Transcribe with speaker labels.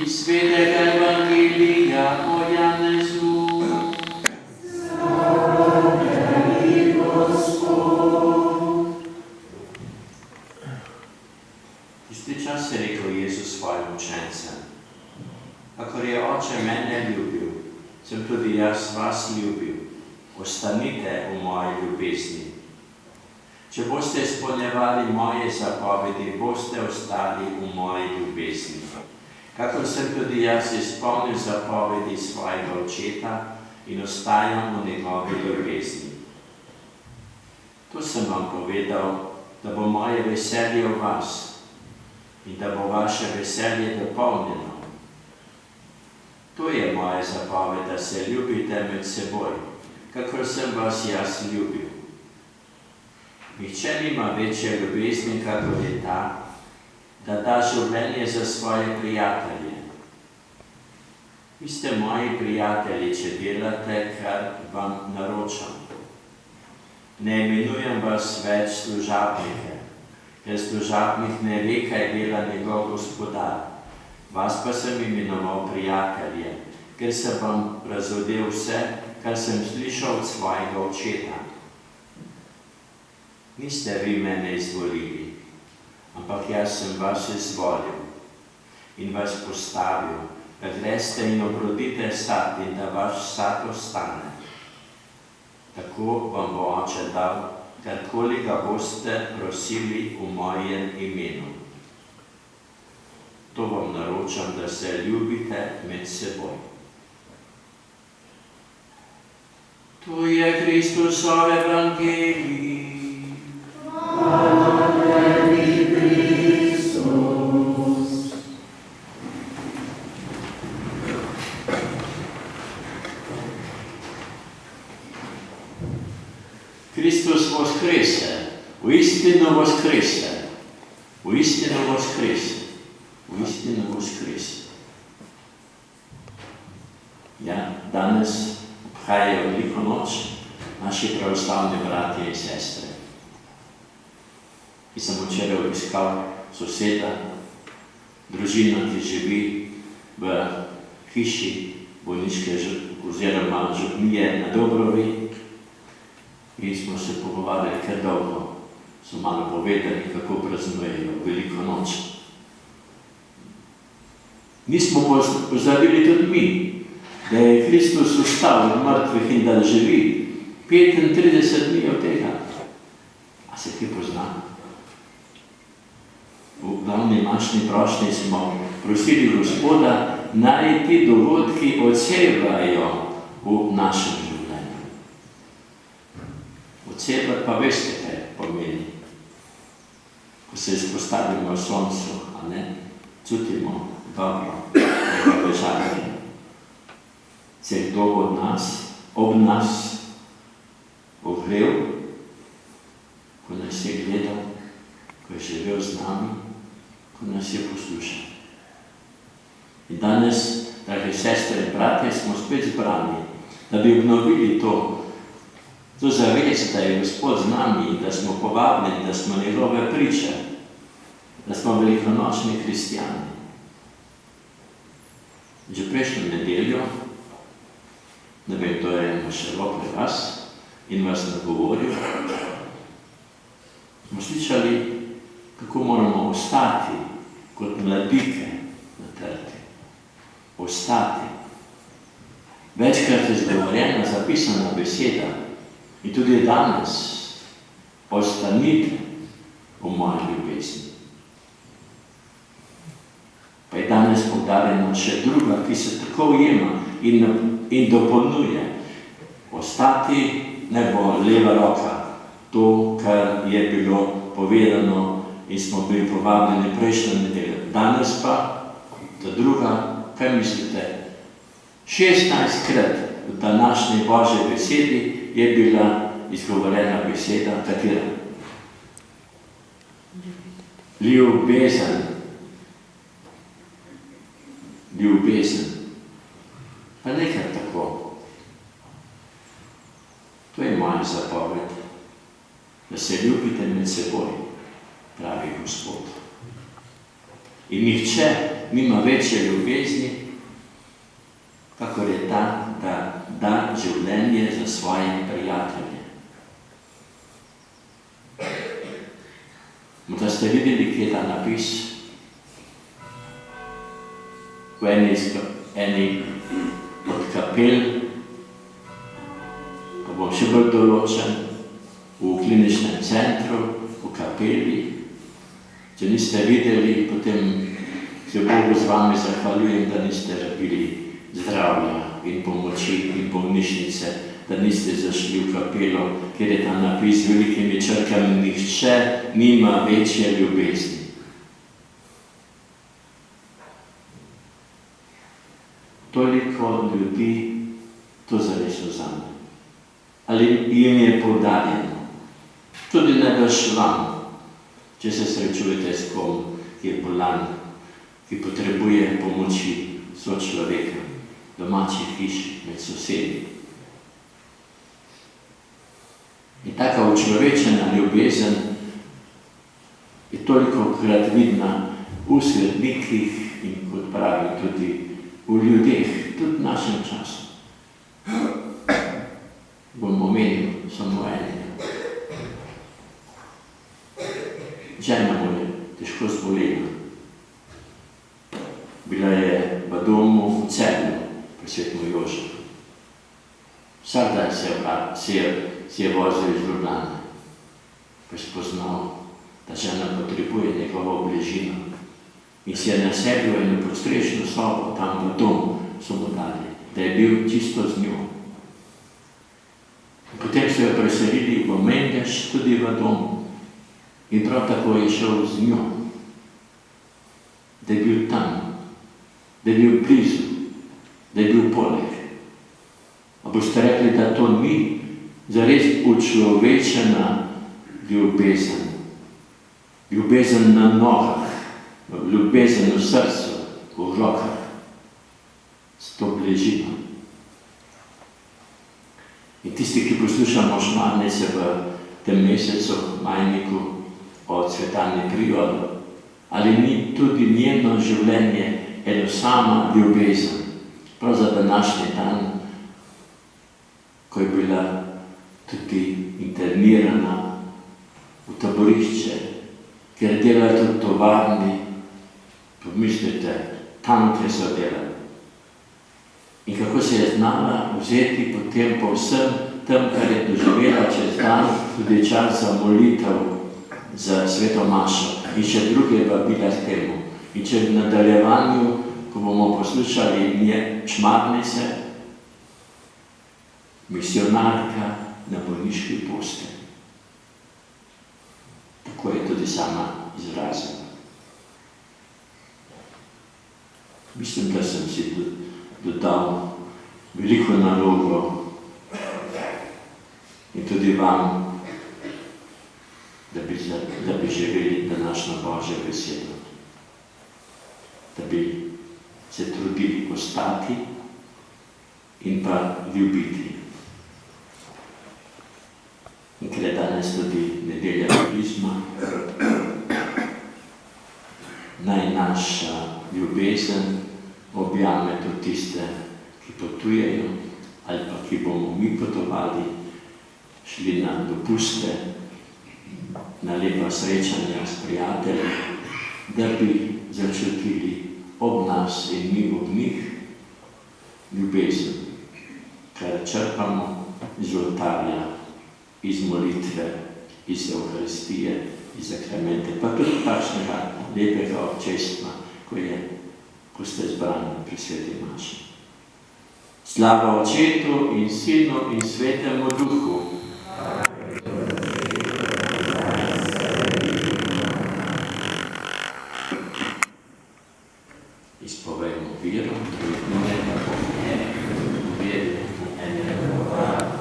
Speaker 1: Iz svetega evangelija po Janezu.
Speaker 2: Slava tebi, Gospod.
Speaker 1: Tisti čas je rekel Jezus svojim učencem: kakor je Oče mene ljubil, sem tudi jaz vas ljubil. Ostanite v moji ljubezni. Če boste izpolnjevali moje zapovedi, boste ostali v moji ljubezni. Kakor sem tudi jaz izpolnil zapovedi svojega očeta in ostajam v njegovi ljubezni. To sem vam povedal, da bo moje veselje v vas in da bo vaše veselje dopolnjeno. To je moja zapoved, da se ljubite med seboj, kakor sem vas jaz ljubil. Nihče nima večje ljubezni, kakor je ta, da da življenje za svoje prijatelje. Vi ste moji prijatelji, če delate, kar vam naročam. Ne imenujem vas več služabnike, ker služabnik ne ve, kaj dela njegov gospodar. Vas pa sem imenoval prijatelje, ker sem vam razodel vse, kar sem slišal od svojega očeta. Niste vi mene izvolili, ampak jaz sem vas izvolil in vas postavil, da greste in obrodite sad in da vaš sad ostane. Tako vam bo Oče dal, karkoli ga boste prosili v mojem imenu. To vam naročam, da se ljubite med seboj. To je Kristusov evangelij.
Speaker 2: Hvala tebi, Kristus.
Speaker 1: Kristus voskrese, v istino voskrese, v istino voskrese, v istino voskrese. Ja, danes obhajajo veliko noč naši pravoslavni bratje in sestre. Ki sem včeraj obiskal soseda, družino, ki živi v hiši bolniške oziroma župnije na Dobrovi, in smo se pogovarjali kar dolgo. So malo povedali, kako praznujejo veliko noč. Nismo pozabili tudi mi, da je Kristus vstal od mrtvih in da živi 35 dni od tega. A se ti pozna? V glavni mašni prošnji smo prosili Gospoda, naj ti dogodki odsevajo v našem življenju. Odsevati pa veste, kaj pomeni. Ko se izpostavimo soncu, a ne, čutimo dobro, njegove žarke. Se je kdo od nas, ob nas, ogrel, ko nas je gledal, ko je živel z nami, ko nas je poslušal. In danes, drage sestre in bratje, smo spet zbrani, da bi obnovili to zavest, da je Gospod z nami in da smo povabljeni, da smo njegove priče, da smo velikonočni kristjani. Že prejšnjo nedeljo, ne vem, to je šlo pri vas in vas nagovoril, smo slišali, kako moramo ostati kot mladike na trti. Ostati. Večkrat je izgovorjena, zapisana beseda in tudi danes ostanite v moji ljubezni. Pa je danes poudarjena še druga, ki se tako ujema in dopolnjuje. Ostati ne bo leva roka, to, kar je bilo povedano in smo bili povabljeni prejšnjo nedeljo. Danes pa, ta druga, kaj mislite? 16krat v današnji Božji besedi je bila izgovorjena beseda, katera? Ljubezen. Ljubezen. Pa nekaj tako. To je moja zapoved, da se ljubite med seboj, pravi Gospod. In nihče nima večje ljubezni, kakor je ta, da da življenje za svoje prijatelje. Morda ste videli, kje je ta napis? V eni od kapel, pa bom še bolj določen, v kliničnem centru, v kapeli. Če niste videli, potem se Bogu z vami zahvaljujem, da niste rabili zdravja in pomoči in bolnišnice, da niste zašli v kapelo, kjer je ta napis z velikimi črkami: nihče nima večje ljubezni. Toliko ljudi to zares vzame. Ali jim je poudarjeno? Tudi najbrž vam, če se srečujete s kom, ki je bolan, ki potrebuje pomoči sočloveka, domačih hiš, med sosedi. In taka učlovečena ljubezen je tolikokrat vidna v svetnikih in, kot pravim, tudi v ljudeh, tudi v našem času. Bom omenil samo enega. Žena mu je težko zbolela. Bila je v domu v Celju, pri Svetem Jožefu. Vsak dan si je vozil iz Ljubljane, pa je spoznal, da žena potrebuje njegovo bližino. In si je naselil eno podstrešno sobo tam v domu, so mu dali, da je bil čisto z njo. Potem so jo preselili v Mengeš, tudi v domu. In prav tako je šel z njo, da je bil tam, da je bil blizu, da je bil poleg. A boste rekli, da to ni zares učlovečena ljubezen. Ljubezen na nogah, ljubezen v srcu, v rokah, s to bližino. In tisti, ki poslušamo šmarnice v tem mesecu, majniku, o Cvetanji Prijodo, ali ni tudi njeno življenje eno sama ljubezen, prav za današnji dan, ko je bila tudi internirana v taborišče, ker dela tudi tovarni, pomislite, tam, kjer so delali. In kako se je znala vzeti potem po vsem tem, kar je doživela čez dan, tudi čas za molitev, za sveto mašo in še druge vabila k temu. In če v nadaljevanju, ko bomo poslušali šmarnice, misionarka na bolniški postelji. Tako je tudi sama izrazila. Mislim, da sem si dodal veliko nalogo in tudi vam, da bi živeli današnjo Božjo besedo. Da bi se trudili ostati in pa ljubiti. In ker je danes tudi nedelja turizma, naj naša ljubezen objame tudi tiste, ki potujejo ali pa ki bomo mi potovali, šli na dopuste, na lepa srečanja s prijatelji, da bi začutili ob nas in mi ob njih ljubezen, kar črpamo iz oltarja, iz molitve, iz Evharistije, iz sakramente, pa tudi takšnega lepega občestva, ko ste zbrani pri sveti maši. Slava Očetu in Sinu in Svetemu Duhu,